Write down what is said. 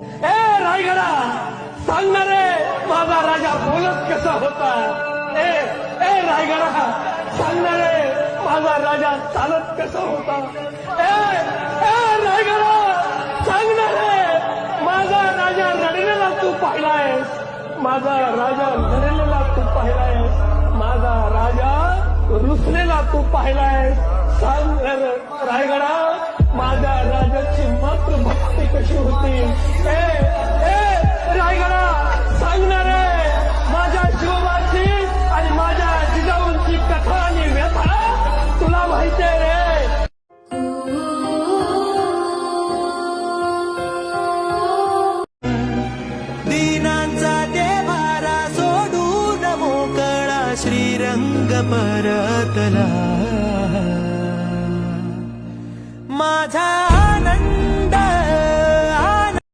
ए रायगडा, सांग ना रे माझा राजा बोलत कसा होता. ए ए रायगडा, सांग ना रे माझा राजा चालत कसा होता. ए ए रायगडा, सांग ना रे माझा राजा रडलेला तू पाहिलायस. माझा राजा रडलेला तू पाहिलायस. माझा राजा रुसलेला तू पाहिलायस. सांग रे रायगडा, माझ्या राजाची मातृभक्ती कशी होती. ए ए रायगडा, सांग ना रे माझ्या शिवबाची आणि माझ्या जिजाऊंची कथा आणि व्यथा तुला माहितीये रे. दीनांचा देवारा सोडून मोकळा श्रीरंग परतला.